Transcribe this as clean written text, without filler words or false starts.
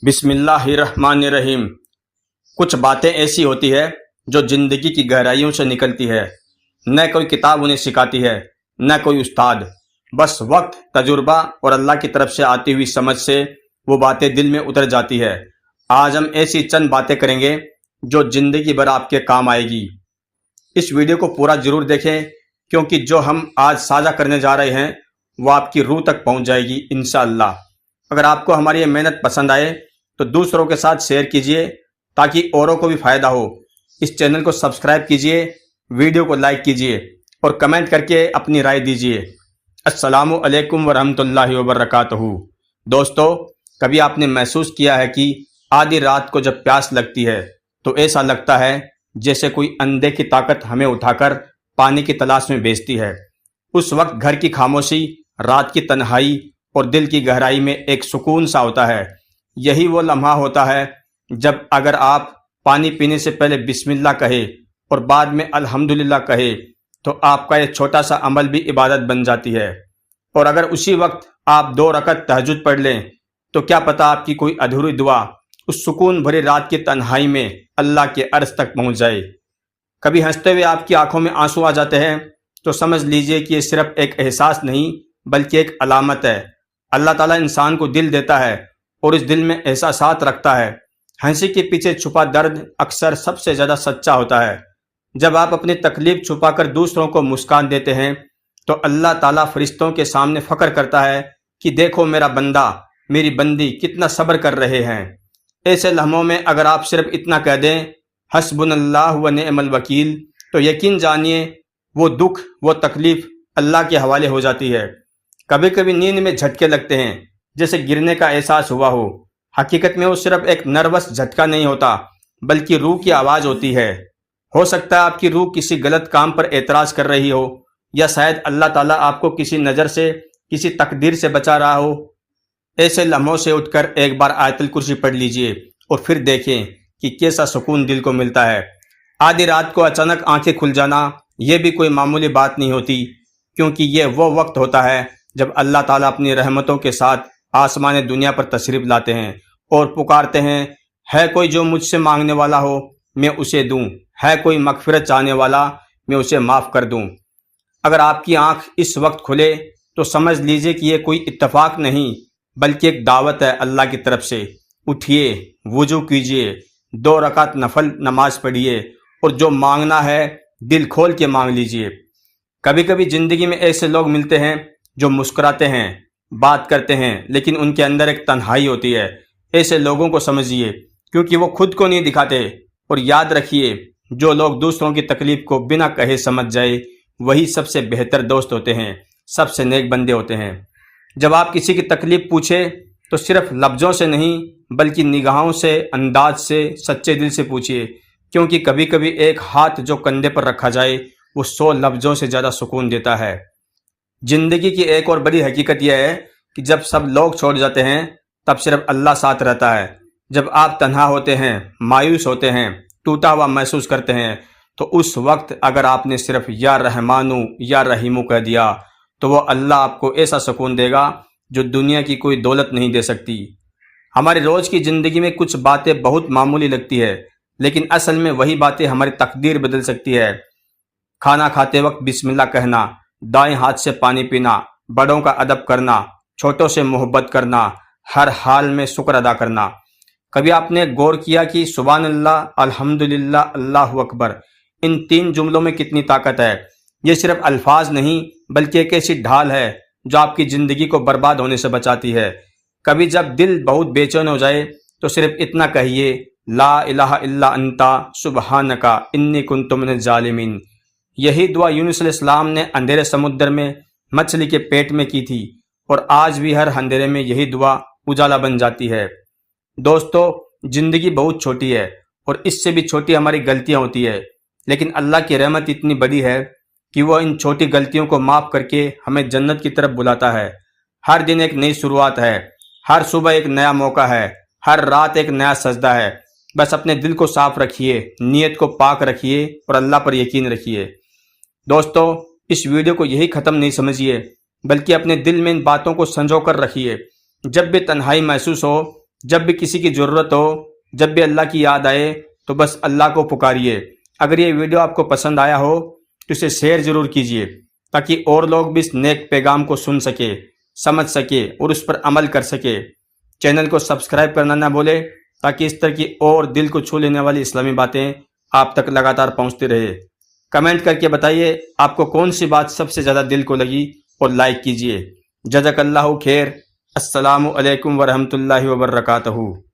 بسم اللہ الرحمن الرحیم۔ کچھ باتیں ایسی ہوتی ہے جو زندگی کی گہرائیوں سے نکلتی ہے، نہ کوئی کتاب انہیں سکھاتی ہے نہ کوئی استاد، بس وقت، تجربہ اور اللہ کی طرف سے آتی ہوئی سمجھ سے وہ باتیں دل میں اتر جاتی ہے۔ آج ہم ایسی چند باتیں کریں گے جو زندگی بھر آپ کے کام آئے گی۔ اس ویڈیو کو پورا ضرور دیکھیں کیونکہ جو ہم آج ساجھا کرنے جا رہے ہیں وہ آپ کی روح تک پہنچ جائے گی انشاءاللہ۔ اگر آپ کو ہماری یہ محنت پسند آئے تو دوسروں کے ساتھ شیئر کیجئے تاکہ اوروں کو بھی فائدہ ہو۔ اس چینل کو سبسکرائب کیجئے، ویڈیو کو لائک کیجئے اور کمنٹ کر کے اپنی رائے دیجئے۔ السلام علیکم ورحمۃ اللہ وبرکاتہ۔ دوستو، کبھی آپ نے محسوس کیا ہے کہ آدھی رات کو جب پیاس لگتی ہے تو ایسا لگتا ہے جیسے کوئی اندھے کی طاقت ہمیں اٹھا کر پانی کی تلاش میں بھیجتی ہے۔ اس وقت گھر کی خاموشی، رات کی تنہائی اور دل کی گہرائی میں ایک سکون سا ہوتا ہے۔ یہی وہ لمحہ ہوتا ہے جب اگر آپ پانی پینے سے پہلے بسم اللہ کہے اور بعد میں الحمدللہ کہے تو آپ کا یہ چھوٹا سا عمل بھی عبادت بن جاتی ہے۔ اور اگر اسی وقت آپ 2 رکعت تہجد پڑھ لیں تو کیا پتہ آپ کی کوئی ادھوری دعا اس سکون بھری رات کی تنہائی میں اللہ کے عرش تک پہنچ جائے۔ کبھی ہنستے ہوئے آپ کی آنکھوں میں آنسو آ جاتے ہیں تو سمجھ لیجئے کہ یہ صرف ایک احساس نہیں بلکہ ایک علامت ہے۔ اللہ تعالیٰ انسان کو دل دیتا ہے اور اس دل میں احساسات رکھتا ہے۔ ہنسی کے پیچھے چھپا درد اکثر سب سے زیادہ سچا ہوتا ہے۔ جب آپ اپنی تکلیف چھپا کر دوسروں کو مسکان دیتے ہیں تو اللہ تعالیٰ فرشتوں کے سامنے فخر کرتا ہے کہ دیکھو میرا بندہ، میری بندی کتنا صبر کر رہے ہیں۔ ایسے لمحوں میں اگر آپ صرف اتنا کہہ دیں حسبنا اللہ و نعم الوکیل تو یقین جانیے وہ دکھ، وہ تکلیف اللہ کے حوالے ہو جاتی ہے۔ کبھی کبھی نیند میں جھٹکے لگتے ہیں جیسے گرنے کا احساس ہوا ہو۔ حقیقت میں وہ صرف ایک نروس جھٹکا نہیں ہوتا بلکہ روح کی آواز ہوتی ہے۔ ہو سکتا ہے آپ کی روح کسی غلط کام پر اعتراض کر رہی ہو، یا شاید اللہ تعالیٰ آپ کو کسی نظر سے، کسی تقدیر سے بچا رہا ہو۔ ایسے لمحوں سے اٹھ کر ایک بار آیت الکرسی پڑھ لیجئے اور پھر دیکھیں کہ کیسا سکون دل کو ملتا ہے۔ آدھی رات کو اچانک آنکھیں کھل جانا یہ بھی کوئی معمولی بات نہیں ہوتی، کیونکہ یہ وہ وقت ہوتا ہے جب اللہ تعالیٰ اپنی رحمتوں کے ساتھ آسمان دنیا پر تشریف لاتے ہیں اور پکارتے ہیں، ہے کوئی جو مجھ سے مانگنے والا ہو میں اسے دوں، ہے کوئی مغفرت چاہنے والا میں اسے معاف کر دوں۔ اگر آپ کی آنکھ اس وقت کھلے تو سمجھ لیجئے کہ یہ کوئی اتفاق نہیں بلکہ ایک دعوت ہے اللہ کی طرف سے۔ اٹھیے، وضو کیجئے، 2 رکعت نفل نماز پڑھیے اور جو مانگنا ہے دل کھول کے مانگ لیجئے۔ کبھی کبھی زندگی میں ایسے لوگ ملتے ہیں جو مسکراتے ہیں، بات کرتے ہیں، لیکن ان کے اندر ایک تنہائی ہوتی ہے۔ ایسے لوگوں کو سمجھیے کیونکہ وہ خود کو نہیں دکھاتے۔ اور یاد رکھیے جو لوگ دوسروں کی تکلیف کو بنا کہے سمجھ جائے وہی سب سے بہتر دوست ہوتے ہیں، سب سے نیک بندے ہوتے ہیں۔ جب آپ کسی کی تکلیف پوچھیں تو صرف لفظوں سے نہیں بلکہ نگاہوں سے، انداز سے، سچے دل سے پوچھیے، کیونکہ کبھی کبھی ایک ہاتھ جو کندھے پر رکھا جائے وہ 100 لفظوں سے زیادہ سکون دیتا ہے۔ زندگی کی ایک اور بڑی حقیقت یہ ہے کہ جب سب لوگ چھوڑ جاتے ہیں تب صرف اللہ ساتھ رہتا ہے۔ جب آپ تنہا ہوتے ہیں، مایوس ہوتے ہیں، ٹوٹا ہوا محسوس کرتے ہیں تو اس وقت اگر آپ نے صرف یا رحمانو یا رحیمو کہہ دیا تو وہ اللہ آپ کو ایسا سکون دے گا جو دنیا کی کوئی دولت نہیں دے سکتی۔ ہماری روز کی زندگی میں کچھ باتیں بہت معمولی لگتی ہے لیکن اصل میں وہی باتیں ہماری تقدیر بدل سکتی ہے۔ کھانا کھاتے وقت بسم اللہ کہنا، دائیں ہاتھ سے پانی پینا، بڑوں کا ادب کرنا، چھوٹوں سے محبت کرنا، ہر حال میں شکر ادا کرنا۔ کبھی آپ نے غور کیا کہ سبحان اللہ، الحمدللہ، اللہ اکبر، ان 3 جملوں میں کتنی طاقت ہے؟ یہ صرف الفاظ نہیں بلکہ ایک ایسی ڈھال ہے جو آپ کی زندگی کو برباد ہونے سے بچاتی ہے۔ کبھی جب دل بہت بے چین ہو جائے تو صرف اتنا کہیے، لا الہ الا انت سبحانک انی کنت من الظالمین۔ یہی دعا یونس علیہ السلام نے اندھیرے سمندر میں مچھلی کے پیٹ میں کی تھی، اور آج بھی ہر اندھیرے میں یہی دعا اجالا بن جاتی ہے۔ دوستو، زندگی بہت چھوٹی ہے اور اس سے بھی چھوٹی ہماری غلطیاں ہوتی ہے، لیکن اللہ کی رحمت اتنی بڑی ہے کہ وہ ان چھوٹی غلطیوں کو معاف کر کے ہمیں جنت کی طرف بلاتا ہے۔ ہر دن ایک نئی شروعات ہے، ہر صبح ایک نیا موقع ہے، ہر رات ایک نیا سجدہ ہے۔ بس اپنے دل کو صاف رکھیے، نیت کو پاک رکھیے اور اللہ پر یقین رکھیے۔ دوستو، اس ویڈیو کو یہی ختم نہیں سمجھیے بلکہ اپنے دل میں ان باتوں کو سنجو کر رکھیے۔ جب بھی تنہائی محسوس ہو جب بھی کسی کی ضرورت ہو، جب بھی اللہ کی یاد آئے تو بس اللہ کو پکاریے۔ اگر یہ ویڈیو آپ کو پسند آیا ہو تو اسے شیئر ضرور کیجیے تاکہ اور لوگ بھی اس نیک پیغام کو سن سکے، سمجھ سکے اور اس پر عمل کر سکے۔ چینل کو سبسکرائب کرنا نہ بھولے تاکہ اس طرح کی اور دل کو چھو لینے والی اسلامی باتیں آپ تک لگاتار پہنچتی رہے۔ کمنٹ کر کے بتائیے آپ کو کون سی بات سب سے زیادہ دل کو لگی اور لائک کیجیے۔ جزاک اللہ خیر۔ السلام علیکم ورحمۃ اللہ وبرکاتہ۔